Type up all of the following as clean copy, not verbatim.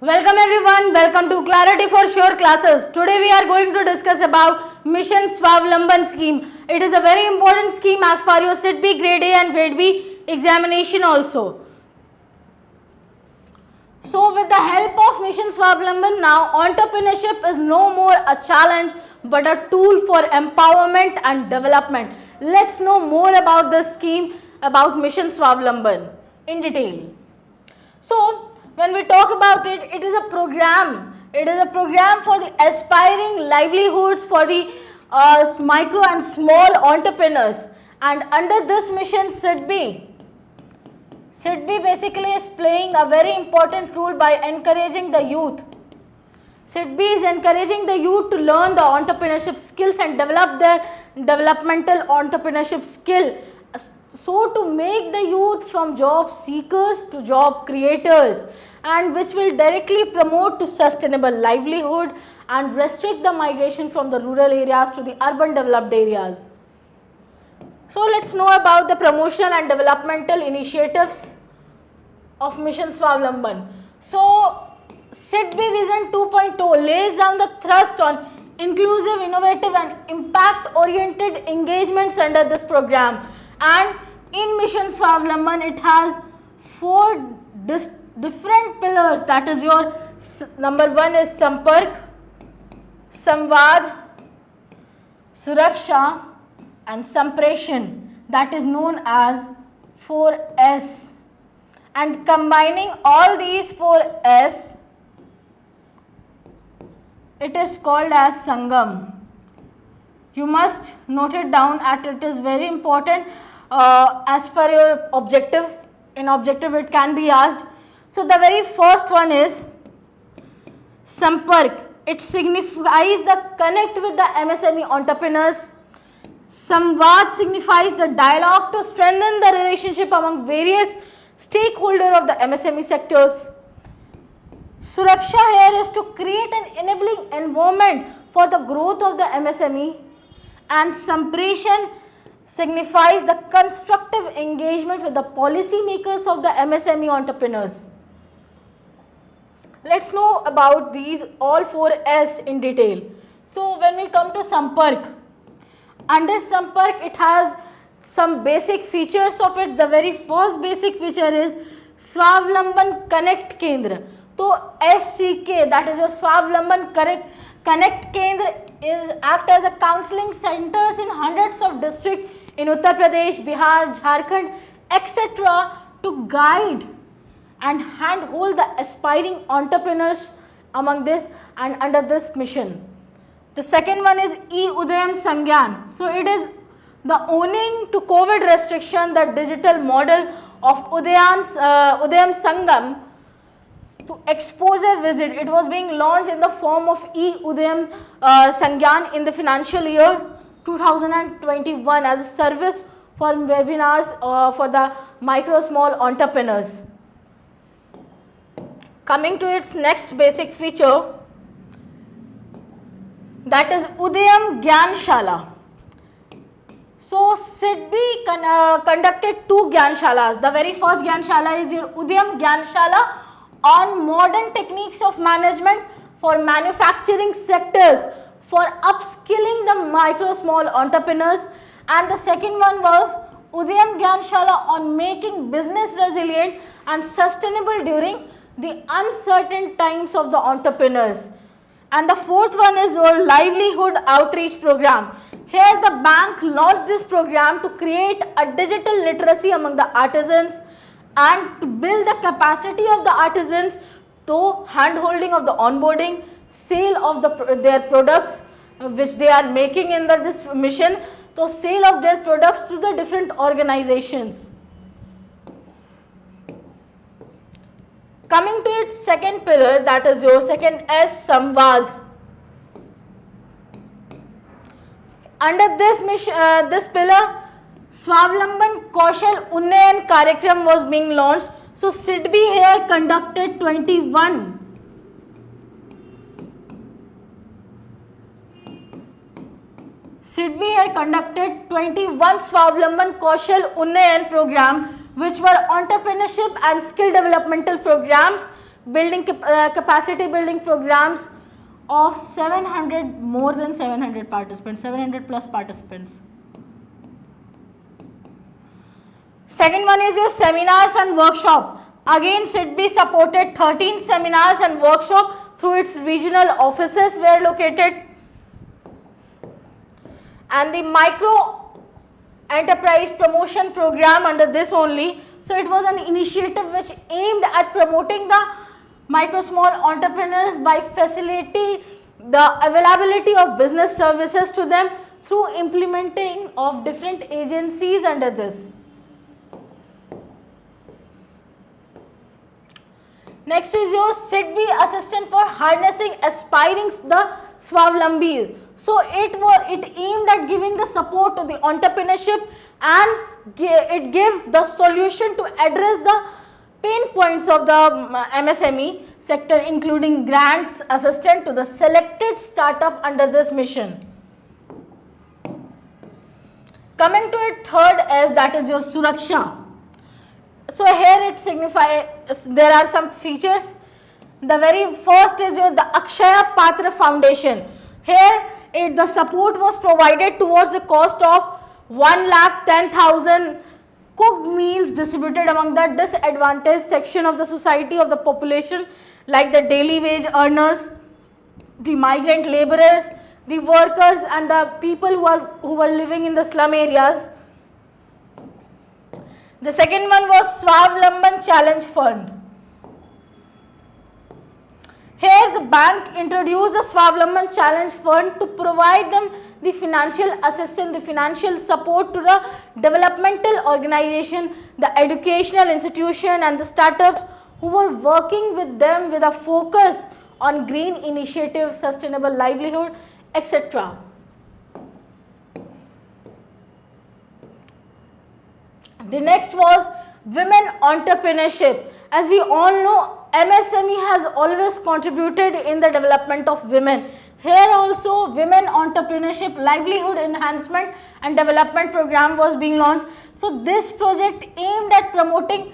Welcome everyone, welcome to Clarity for Sure classes. Today we are going to discuss about Mission Swavlamban scheme. It is a very important scheme as far your SIT-B grade A and grade B examination also. So with the help of Mission Swavlamban, now entrepreneurship is no more a challenge but a tool for empowerment and development. Let's know more about this scheme, about Mission Swavlamban in detail. So when we talk about it, it is a program. It is a program for the aspiring livelihoods for the micro and small entrepreneurs. And under this mission, SIT-B basically is playing a very important role by encouraging the youth. SIT-B is encouraging the youth to learn the entrepreneurship skills and develop their developmental entrepreneurship skill. So to make the youth from job seekers to job creators, and which will directly promote to sustainable livelihood and restrict the migration from the rural areas to the urban developed areas. So let's know about the promotional and developmental initiatives of Mission Swavlamban. So SIT-B Vision 2.0 lays down the thrust on inclusive, innovative and impact-oriented engagements under this program. And in Mission Swavlamban, it has four different pillars. That is your number one is Sampark, Samvad, Suraksha and Sampreshan. That is known as 4S. And combining all these 4S, it is called as Sangam. You must note it down at it is very important as per your objective. In objective it can be asked. So the very first one is Sampark. It signifies the connect with the MSME entrepreneurs. Samvad signifies the dialogue to strengthen the relationship among various stakeholders of the MSME sectors. Suraksha here is to create an enabling environment for the growth of the MSME. And Sampreshan signifies the constructive engagement with the policy makers of the MSME entrepreneurs. Let's know about these all 4S in detail. So when we come to Sampark, under Sampark it has some basic features of it. The very first basic feature is Swavlamban Connect Kendra. So SCK, that is your Swavlamban Connect Kendra, is act as a counseling centers in hundreds of districts in Uttar Pradesh, Bihar, Jharkhand, etc. to guide and handhold the aspiring entrepreneurs among this and under this mission. The second one is E-Udayam Sangyan. So it is the owning to COVID restriction, the digital model of Udayam Sangam to exposure visit. It was being launched in the form of E-Udayam Sangyan in the financial year 2021 as a service for webinars for the micro small entrepreneurs. Coming to its next basic feature, that is Udayam Gyanshala. So SIT-B conducted two Gyanshalas. The very first Gyanshala is your Udayam Gyanshala on modern techniques of management for manufacturing sectors for upskilling the micro small entrepreneurs, and the second one was Udayam Gyanshala on making business resilient and sustainable during the uncertain times of the entrepreneurs. And the fourth one is your livelihood outreach program. Here the bank launched this program to create a digital literacy among the artisans and to build the capacity of the artisans to hand-holding of the onboarding, sale of their products which they are making in this mission, so sale of their products to the different organizations. Coming to its second pillar, that is your second S, Samvad. Under this mission, this pillar, Swavlamban Kaushal Unnayan Karyakram was being launched. So SIT-B here conducted 21 Swavlamban Kaushal Unnayan program, which were entrepreneurship and skill developmental programs building capacity building programs of 700, more than 700 participants, 700 plus participants. Second one is your seminars and workshop. Again, SIDBI supported 13 seminars and workshop through its regional offices were located. And the micro enterprise promotion program under this only. So it was an initiative which aimed at promoting the micro small entrepreneurs by facilitating the availability of business services to them through implementing of different agencies under this. Next is your SIDBI assistant for harnessing aspiring the Swavlambis. So it aimed at giving the support to the entrepreneurship and it gave the solution to address the pain points of the MSME sector, including grant assistance to the selected startup under this mission. Coming to it, third S, that is your Suraksha. So here it signifies, there are some features. The very first is your the Akshaya Patra Foundation. Here the support was provided towards the cost of 1,10,000 cooked meals distributed among the disadvantaged section of the society of the population, like the daily wage earners, the migrant laborers, the workers and the people who were living in the slum areas. The second one was Swavlamban Challenge Fund. Here the bank introduced the Swavlamban Challenge Fund to provide them the financial assistance, the financial support to the developmental organization, the educational institution and the startups who were working with them with a focus on green initiative, sustainable livelihood, etc. The next was women entrepreneurship. As we all know, MSME has always contributed in the development of women. Here also women entrepreneurship, livelihood enhancement and development program was being launched. So this project aimed at promoting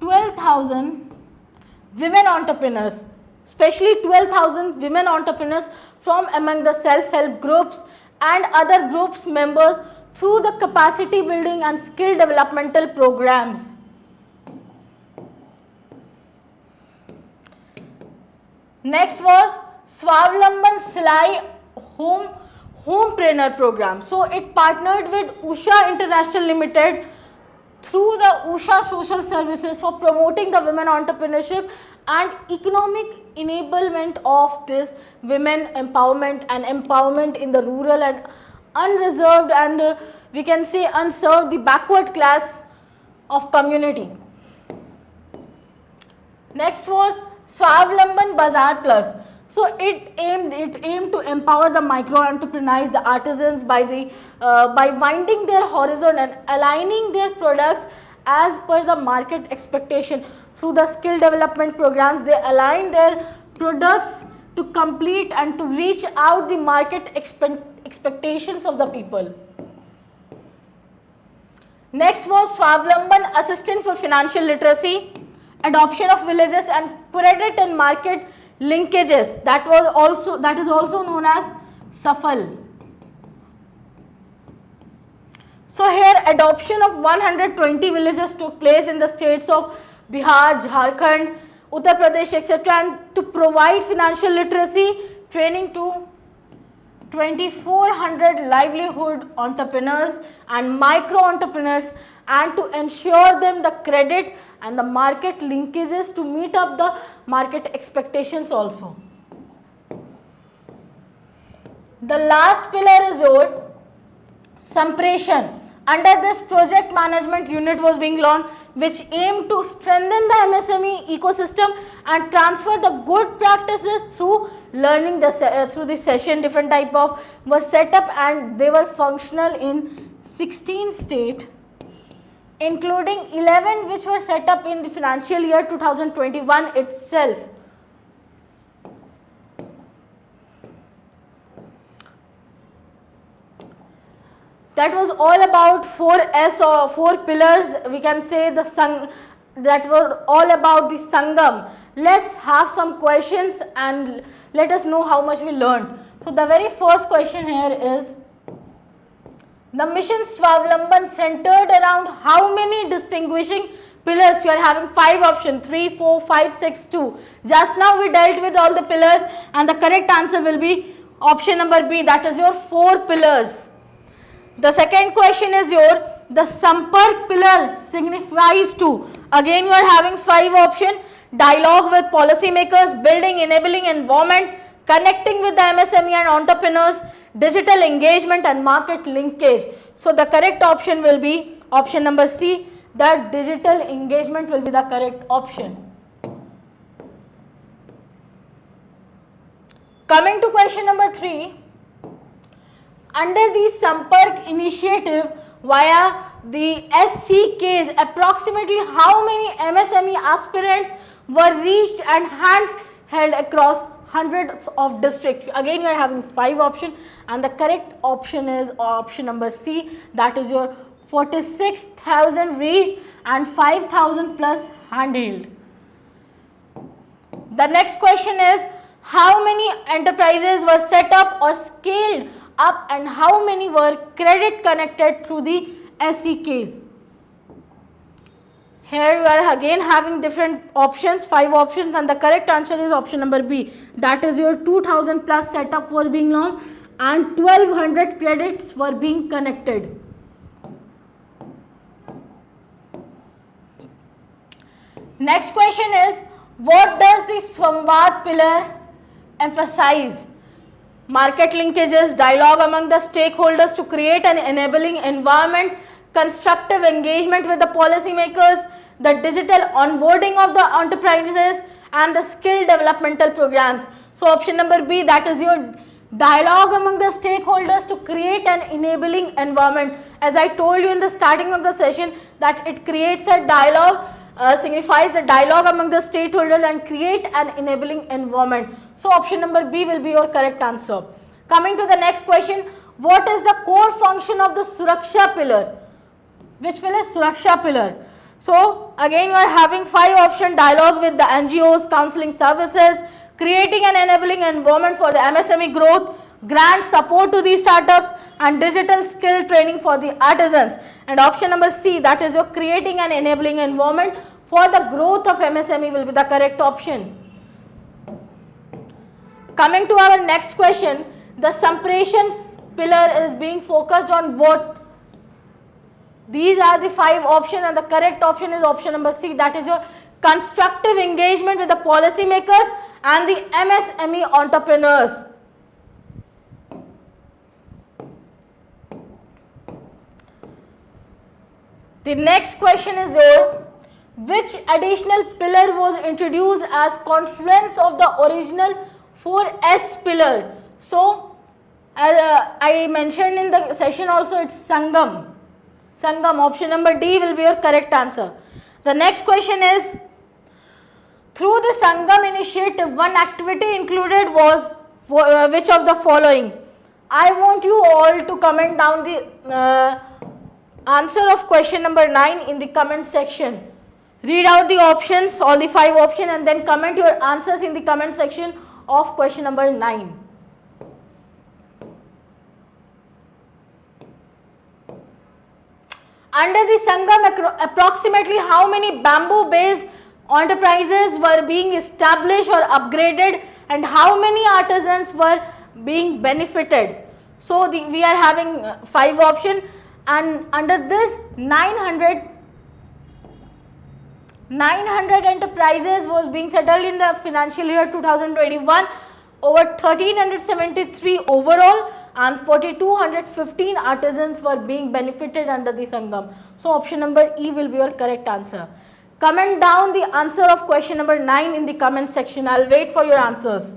12,000 women entrepreneurs, especially 12,000 women entrepreneurs from among the self-help groups and other groups members through the capacity building and skill developmental programs. Next was Swavlamban Silai Homepreneur program. So it partnered with Usha International Limited through the Usha Social Services for promoting the women entrepreneurship and economic enablement of this women empowerment and empowerment in the rural and unreserved and we can say unserved, the backward class of community. Next was Swavlamban Bazaar Plus. So it aimed to empower the micro entrepreneurs, the artisans by winding their horizon and aligning their products as per the market expectation. Through the skill development programs, they align their products to complete and to reach out the market expectations of the people. Next was Swavlamban Assistant for Financial Literacy, adoption of villages and credit and market linkages. That is also known as SAFAL. So here adoption of 120 villages took place in the states of Bihar, Jharkhand, Uttar Pradesh, etc. and to provide financial literacy training to 2,400 livelihood entrepreneurs and micro entrepreneurs and to ensure them the credit and the market linkages to meet up the market expectations also. The last pillar is your Sampreshan. Under this project management unit was being launched which aimed to strengthen the MSME ecosystem and transfer the good practices through learning through the session. Different type of were set up and they were functional in 16 states, including 11 which were set up in the financial year 2021 itself. That was all about 4S or 4 pillars. We can say the that were all about the Sangam. Let's have some questions and let us know how much we learned. So the very first question here is, the mission Swavlamban centered around how many distinguishing pillars? You are having 5 options, 3, 4, 5, 6, 2. Just now we dealt with all the pillars and the correct answer will be option number B, that is your 4 pillars. The second question is the Sampark pillar signifies to. Again you are having 5 options, dialogue with policymakers, building enabling environment, connecting with the MSME and entrepreneurs, digital engagement and market linkage. So the correct option will be option number C, that digital engagement will be the correct option. Coming to question number 3, under the Sampark initiative via the SCKs, approximately how many MSME aspirants were reached and hand-held across hundreds of districts? Again you are having 5 options and the correct option is option number C, that is your 46,000 reached and 5,000 plus handheld. The next question is, how many enterprises were set up or scaled up and how many were credit connected through the SCKs? Here you are again having different options, 5 options, and the correct answer is option number B. That is your 2000 plus setup was being launched and 1200 credits were being connected. Next question is, what does the Samvad pillar emphasize? Market linkages, dialogue among the stakeholders to create an enabling environment, constructive engagement with the policymakers, the digital onboarding of the enterprises and the skill developmental programs. So option number B, that is your dialogue among the stakeholders to create an enabling environment. As I told you in the starting of the session that it creates a dialogue, signifies the dialogue among the stakeholders and create an enabling environment. So option number B will be your correct answer. Coming to the next question, what is the core function of the Suraksha pillar? Which pillar? Suraksha pillar. So again you are having 5 options, dialogue with the NGOs, counseling services, creating an enabling environment for the MSME growth, grant support to these startups and digital skill training for the artisans. And option number C, that is your creating an enabling environment for the growth of MSME will be the correct option. Coming to our next question, the Sampreshan pillar is being focused on what? These are the 5 options and the correct option is option number C, that is your constructive engagement with the policymakers and the MSME entrepreneurs. The next question is which additional pillar was introduced as confluence of the original 4S pillar? So, as I mentioned in the session also, it's Sangam. Sangam, option number D will be your correct answer. The next question is, through the Sangam initiative, one activity included was which of the following? I want you all to comment down the answer of question number 9 in the comment section. Read out the options, all the 5 options, and then comment your answers in the comment section of question number 9. Under the Sangam, approximately how many bamboo based enterprises were being established or upgraded and how many artisans were being benefited? So we are having 5 options, and under this 900 enterprises was being settled in the financial year 2021, over 1373 overall, and 4215 artisans were being benefited under the Sangam. So option number E will be your correct answer. Comment down the answer of question number 9 in the comment section. I'll wait for your answers.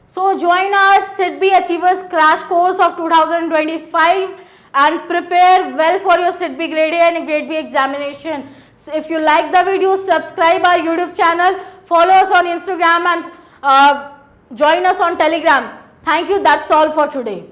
So join our SIDBI Achievers Crash Course of 2025 and prepare well for your SIT-B grade A and grade B examination. So if you like the video, subscribe our YouTube channel, follow us on Instagram and join us on Telegram. Thank you. That's all for today.